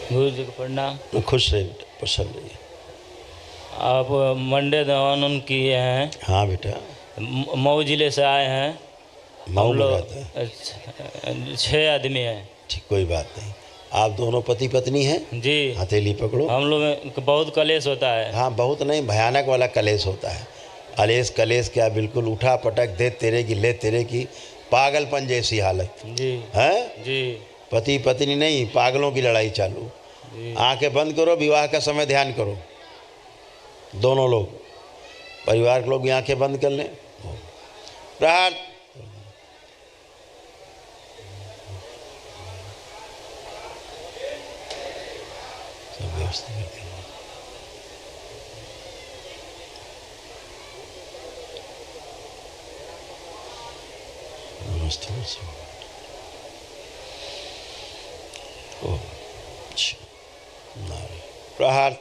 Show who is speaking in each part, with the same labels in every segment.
Speaker 1: गुरु जी को प्रणाम।
Speaker 2: खुश रहिए बेटा, प्रसन्न रहिए।
Speaker 1: आप मंडे दवानन किए हैं?
Speaker 2: हाँ बेटा,
Speaker 1: मऊ जिले से आए हैं।
Speaker 2: मऊ
Speaker 1: हम
Speaker 2: में
Speaker 1: लोग
Speaker 2: रहते हैं।
Speaker 1: 6 आदमी हैं।
Speaker 2: ठीक, कोई बात नहीं। आप दोनों पति पत्नी हैं?
Speaker 1: जी।
Speaker 2: हथेली पकड़ो।
Speaker 1: हम लोग में बहुत कलेश होता है।
Speaker 2: हाँ, बहुत नहीं, भयानक वाला कलेश होता है। अलेश कलेश क्या, बिल्कुल उठा पटक, दे तेरे की ले तेरे की, पागलपन जैसी हालत
Speaker 1: जी
Speaker 2: है।
Speaker 1: जी
Speaker 2: पति पत्नी नहीं, पागलों की लड़ाई चालू।
Speaker 1: जी।
Speaker 2: आंखें बंद करो, विवाह का समय ध्यान करो। दोनों लोग, परिवार के लोग भी आंखें बंद कर लें। प्रहार। सब व्यवस्था कर देंगे। नमस्ते। ओम नारायण। प्रहार।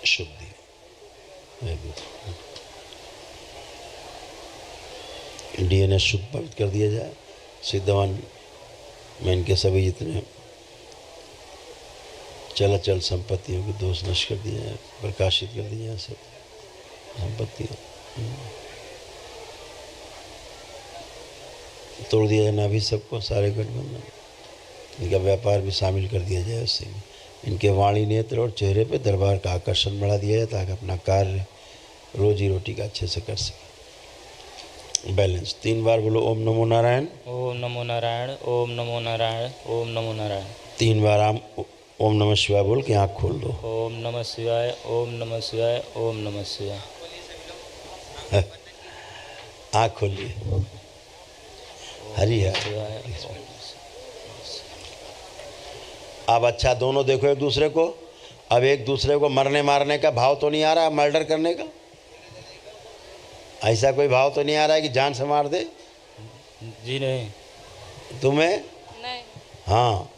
Speaker 2: शुद्धि। डीएनए शुद्ध पवित्र कर दिया जाए। सिद्धवान में इनके सभी जितने चल संपत्तियों के दोष नष्ट कर दिए जाए, प्रकाशित कर दिए जाए। सब संपत्तियों तोड़ दिया जाए ना भी सबको, सारे गठबंधन। इनका व्यापार भी शामिल कर दिया जाए उससे। इनके वाणी नेत्र और चेहरे पे दरबार का आकर्षण बढ़ा दिया जाए ताकि अपना कार्य रोजी रोटी का अच्छे से कर सके। बैलेंस 3 बार बोलो। ओम नमो नारायण।
Speaker 1: ओम नमो नारायण। ओम नमो नारायण। ओम नमो नारायण।
Speaker 2: 3 बार आम ओम नमः शिवाय बोल के आँख खोल दो।
Speaker 1: ओम नमः शिवाय। ओम नमः शिवाय। ओम नमः शिवाय।
Speaker 2: आँख खोलिए। हरि हर। अब अच्छा, दोनों देखो एक दूसरे को। अब एक दूसरे को मरने मारने का भाव तो नहीं आ रहा, मर्डर करने का ऐसा कोई भाव तो नहीं आ रहा है कि जान से मार दे?
Speaker 1: जी नहीं।
Speaker 2: तुम्हें?
Speaker 3: नहीं।
Speaker 2: हाँ,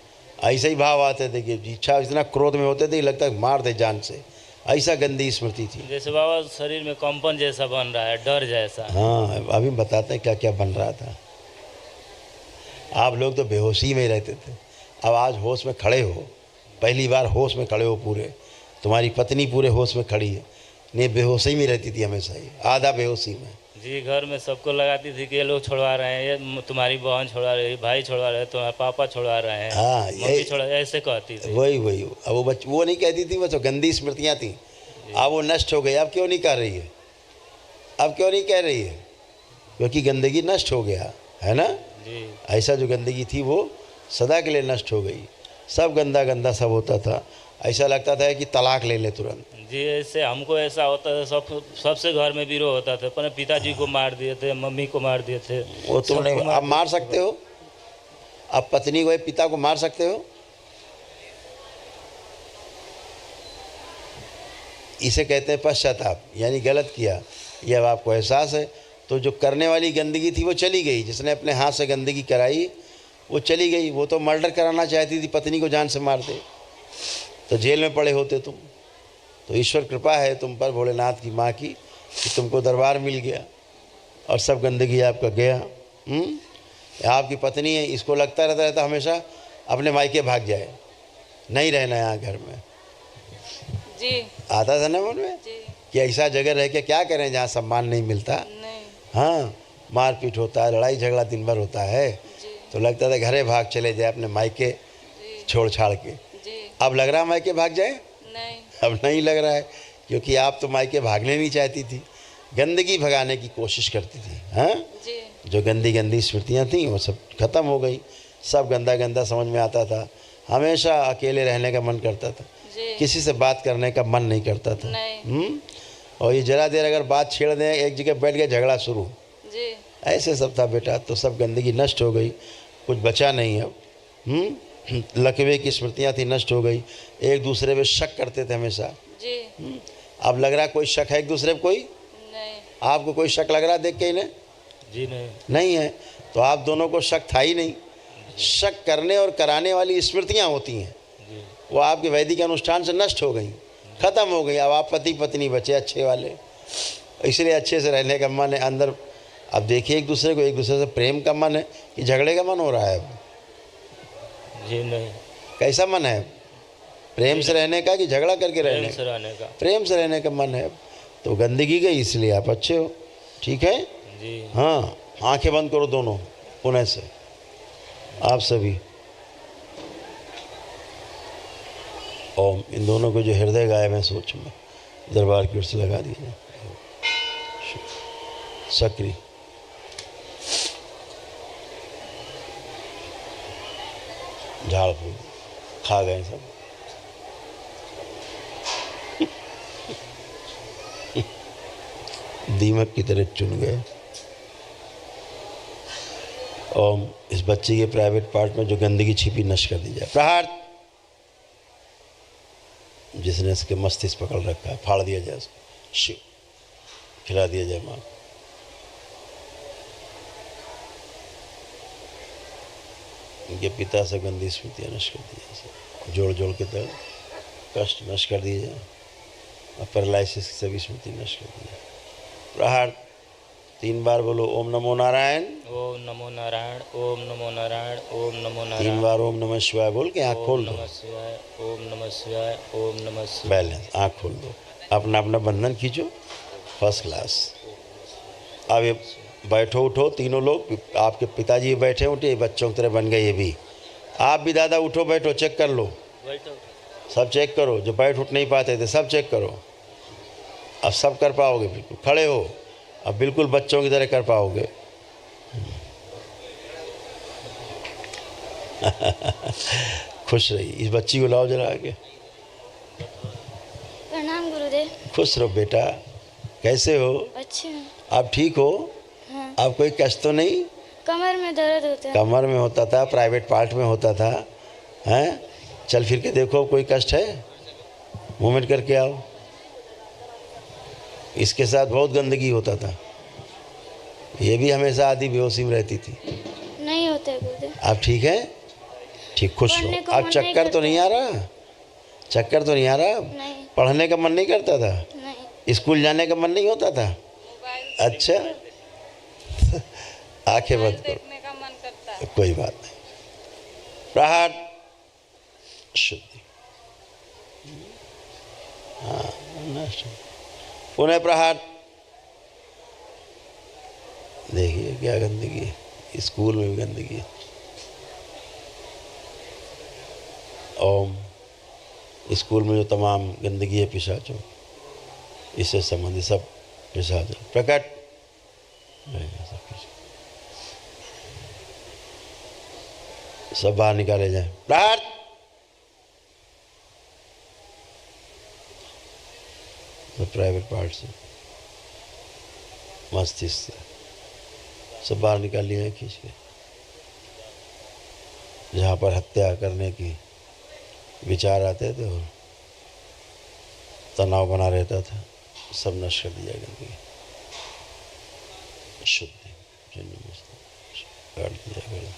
Speaker 2: ऐसे ही भाव आते थे कि इच्छा इतना क्रोध में होते थे, लगता है मार दे जान से। ऐसा गंदी स्मृति थी।
Speaker 1: जैसे बाबा शरीर में कंपन जैसा बन रहा है, डर जैसा।
Speaker 2: हाँ, अभी बताते हैं क्या क्या बन रहा था। आप लोग तो बेहोशी में ही रहते थे, अब आज होश में खड़े हो। पहली बार होश में खड़े हो पूरे। तुम्हारी पत्नी पूरे होश में खड़ी है, नहीं बेहोशी में रहती थी हमेशा ही, आधा बेहोशी में।
Speaker 1: जी, घर में सबको लगाती थी कि ये लोग छोड़वा रहे हैं, ये तुम्हारी बहन छोड़वा रही है, भाई छोड़वा रहे हैं, तुम्हारे पापा छोड़वा रहे हैं।
Speaker 2: हाँ,
Speaker 1: मम्मी छोड़ा, ऐसे कहती थी।
Speaker 2: वही अब वो नहीं कहती थी, वो तो गंदी स्मृतियाँ थी। अब वो नष्ट हो गई। अब क्यों नहीं कर रही है? अब क्यों नहीं कह रही है? क्योंकि गंदगी नष्ट हो गया है ना
Speaker 1: जी।
Speaker 2: ऐसा जो गंदगी थी वो सदा के लिए नष्ट हो गई। सब गंदा गंदा सब होता था, ऐसा लगता था कि तलाक ले ले तुरंत।
Speaker 1: जी, ऐसे हमको ऐसा होता था, सबसे घर में विरोध होता था। अपने पिताजी को मार दिए थे, मम्मी को मार दिए थे।
Speaker 2: वो तुमने अब मार सकते हो? अब पत्नी को, पिता को मार सकते हो? इसे कहते हैं पश्चाताप, यानी गलत किया, ये अब आपको एहसास है। तो जो करने वाली गंदगी थी वो चली गई। जिसने अपने हाथ से गंदगी कराई वो चली गई। वो तो मर्डर कराना चाहती थी, पत्नी को जान से मार दे तो जेल में पड़े होते तुम। तो ईश्वर कृपा है तुम पर, भोलेनाथ की माँ की, कि तुमको दरबार मिल गया और सब गंदगी आपका गया। आपकी पत्नी है, इसको लगता रहता था हमेशा अपने मायके भाग जाए, नहीं रहना यहाँ घर में।
Speaker 3: जी।
Speaker 2: आता था ना मन में
Speaker 3: जी।
Speaker 2: कि ऐसा जगह रह के क्या करें जहाँ सम्मान नहीं मिलता।
Speaker 3: नहीं।
Speaker 2: हाँ, मारपीट होता है, लड़ाई झगड़ा दिन भर होता है।
Speaker 3: जी।
Speaker 2: तो लगता था घरे भाग चले जाए अपने मायके छोड़ छाड़ के।
Speaker 3: जी।
Speaker 2: अब लग रहा है मायके भाग जाए?
Speaker 3: नहीं।
Speaker 2: अब नहीं लग रहा है, क्योंकि आप तो मायके भागने नहीं चाहती थी, गंदगी भगाने की कोशिश करती थी। हाँ,
Speaker 3: जी।
Speaker 2: जो गंदी गंदी स्मृतियाँ थीं वो सब खत्म हो गई। सब गंदा गंदा समझ में आता था। हमेशा अकेले रहने का मन करता था, किसी से बात करने का मन नहीं करता था। और ये जरा देर अगर बात छेड़ दें, एक जगह बैठ गए, झगड़ा शुरू।
Speaker 3: जी।
Speaker 2: ऐसे सब था बेटा। तो सब गंदगी नष्ट हो गई, कुछ बचा नहीं अब। लकवे की स्मृतियाँ थी, नष्ट हो गई। एक दूसरे पे शक करते थे हमेशा।
Speaker 3: जी।
Speaker 2: अब लग रहा कोई शक है एक दूसरे पे? कोई
Speaker 3: नहीं।
Speaker 2: आपको कोई शक लग रहा देख के इन्हें?
Speaker 1: जी नहीं।
Speaker 2: नहीं है। तो आप दोनों को शक था ही नहीं। शक करने और कराने वाली स्मृतियाँ होती हैं, वो आपके वैदिक अनुष्ठान से नष्ट हो गई, ख़त्म हो गई। अब आप पति पत्नी बचे अच्छे वाले, इसलिए अच्छे से रहने का मन है अंदर। अब देखिए एक दूसरे को, एक दूसरे से प्रेम का मन है कि झगड़े का मन हो रहा है अब?
Speaker 1: जी नहीं।
Speaker 2: कैसा मन है? प्रेम से रहने का कि झगड़ा करके रहने
Speaker 1: प्रेम से
Speaker 2: का?
Speaker 1: रहने का।
Speaker 2: प्रेम से रहने का मन है। तो गंदगी गई इसलिए आप अच्छे हो, ठीक है?
Speaker 1: जी।
Speaker 2: हाँ, आंखें बंद करो दोनों पुनः से, आप सभी। ओम, इन दोनों को जो हृदय गायब है सोच में दरबार की ओर से लगा दीजिए। सक्रिय झाड़ फूल खा गए सब। दीमक की तरह चुन गए। ओम, इस बच्चे के प्राइवेट पार्ट में जो गंदगी छिपी नष्ट कर दी जाए। प्रहार, जिसने इसके मस्तिष्क पकड़ रखा है फाड़ दिया जाए उसको। शिव, खिला दिया जाए माँ। इनके पिता से गंदी स्मृतियाँ नष्ट कर दी जाए, जोड़ जोड़ के दर्द कष्ट नष्ट कर दिए जाए और पैरालिसिस की सभी स्मृति नष्ट कर दी जाए। प्रहार, 3 बार बोलो ओम नमो नारायण।
Speaker 1: ओम नमो नारायण, ओम नमो नारायण, ओम नमो
Speaker 2: 3
Speaker 1: नारायण।
Speaker 2: बार ओम नमः शिवाय बोल के आँख खोल
Speaker 1: ओम
Speaker 2: दो।
Speaker 1: नमः शिवाय, ओम नमः शिवाय, ओम नमः शिवाय।
Speaker 2: बैलेंस, आँख खोल दो, अपना अपना बंधन खींचो, फर्स्ट क्लास। अब ये बैठो उठो तीनों लोग, आपके पिताजी बैठे उठे, बच्चों की तरह बन गए ये भी। आप भी दादा उठो बैठो, चेक कर लो, सब चेक करो, जो बैठ उठ नहीं पाते थे सब चेक करो। अब सब कर पाओगे, बिल्कुल खड़े हो, अब बिल्कुल बच्चों की तरह कर पाओगे। खुश रही। इस बच्ची को लाओ जरा आगे।
Speaker 4: प्रणाम गुरुदेव।
Speaker 2: खुश रहो बेटा, कैसे हो?
Speaker 4: अच्छे हैं।
Speaker 2: आप ठीक हो?
Speaker 4: हाँ।
Speaker 2: आप कोई कष्ट तो नहीं?
Speaker 4: कमर में दर्द होता है।
Speaker 2: कमर में होता था, प्राइवेट पार्ट में होता था, हैं? चल फिर के देखो, कोई कष्ट है? मूवमेंट करके आओ। इसके साथ बहुत गंदगी होता था, ये भी हमेशा आधी बेहोशी में रहती थी।
Speaker 4: नहीं होता है गुरुदेव।
Speaker 2: आप ठीक है? ठीक, खुश हो।
Speaker 4: पढ़ने को
Speaker 2: अब
Speaker 4: मन
Speaker 2: चक्कर
Speaker 4: नहीं
Speaker 2: तो नहीं आ रहा? चक्कर तो नहीं आ रहा?
Speaker 4: नहीं।
Speaker 2: पढ़ने का मन नहीं करता था?
Speaker 4: नहीं।
Speaker 2: स्कूल जाने का मन नहीं होता था? अच्छा, आंखें बंद करो,
Speaker 3: देखने का मन करता है।
Speaker 2: कोई बात नहीं। प्रहार, शुद्धि। हाँ, नष्ट। पुनः प्रहार। देखिए क्या गंदगी है, स्कूल में भी गंदगी है। ओम, स्कूल में जो तमाम गंदगी है पिशाचों, इससे संबंधित सब पिशाच प्रकट सब बाहर निकाले जाए। प्रहार, तो प्राइवेट पार्ट से, मस्तिष्क से सब बाहर निकाल लिए हैं खींच के। जहाँ पर हत्या करने की विचार आते थे और तनाव बना रहता था, सब नष्ट कर दिया गंदगी। शुद्धि, काट दिया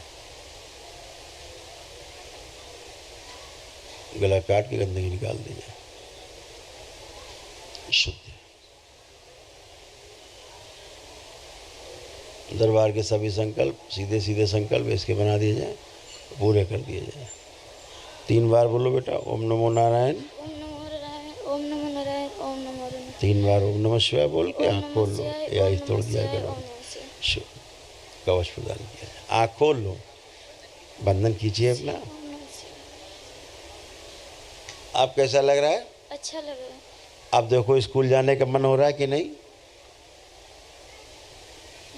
Speaker 2: गला काट के गंदगी निकाल दी जाए। शुद्धि। दरबार के सभी संकल्प, सीधे सीधे संकल्प इसके बना दिए जाए, पूरे कर दिए जाए। 3 बार बोलो बेटा ओम नमो नारायण।
Speaker 4: ओम नमो नारायण, ओम नमो नारायण, ओम नमो नारायण।
Speaker 2: 3 बार ओम नमः शिवाय बोल के आँख खोल लो, या इस तोड़ दिया करो। शिव कवच प्रदान किया जाए। आँख खोल लो, बंधन खींचिए अपना। आप कैसा लग रहा है?
Speaker 4: अच्छा लग रहा है।
Speaker 2: आप देखो स्कूल जाने का मन हो रहा है कि नहीं?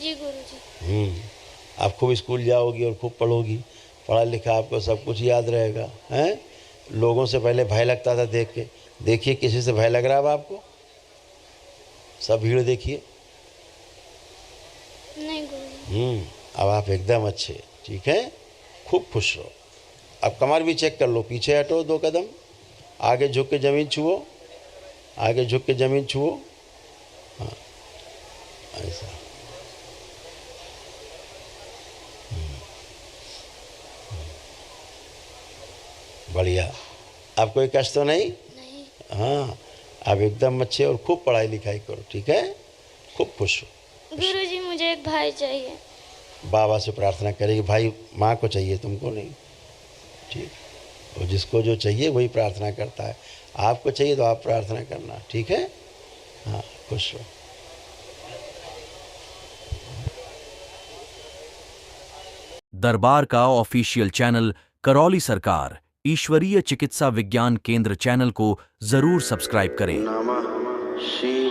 Speaker 4: जी गुरुजी।
Speaker 2: आप खूब स्कूल जाओगी और खूब पढ़ोगी, पढ़ा लिखा आपको सब कुछ याद रहेगा, हैं? लोगों से पहले भय लगता था देख के, देखिए किसी से भय लग रहा है अब आपको? सब भीड़ देखिए।
Speaker 4: नहीं गुरुजी।
Speaker 2: अब आप एकदम अच्छे, ठीक है? खूब खुश रहो। अब कमर भी चेक कर लो, पीछे हटो 2 कदम, आगे झुक के ज़मीन छुओ, आगे झुक के ज़मीन छुओ। हाँ, ऐसा। बढ़िया। अब कोई कष्ट तो नहीं?
Speaker 4: नहीं।
Speaker 2: हाँ, अब एकदम अच्छे और खूब पढ़ाई लिखाई करो, ठीक है? खूब खुश हो।
Speaker 4: गुरुजी मुझे एक भाई चाहिए।
Speaker 2: बाबा से प्रार्थना करेगी, भाई माँ को चाहिए तुमको नहीं, ठीक? वो जिसको जो चाहिए वही प्रार्थना करता है। आपको चाहिए तो आप प्रार्थना करना, ठीक है? हाँ, खुश रहो।
Speaker 5: दरबार का ऑफिशियल चैनल करौली सरकार ईश्वरीय चिकित्सा विज्ञान केंद्र चैनल को जरूर सब्सक्राइब करें।
Speaker 2: नमः शिवाय।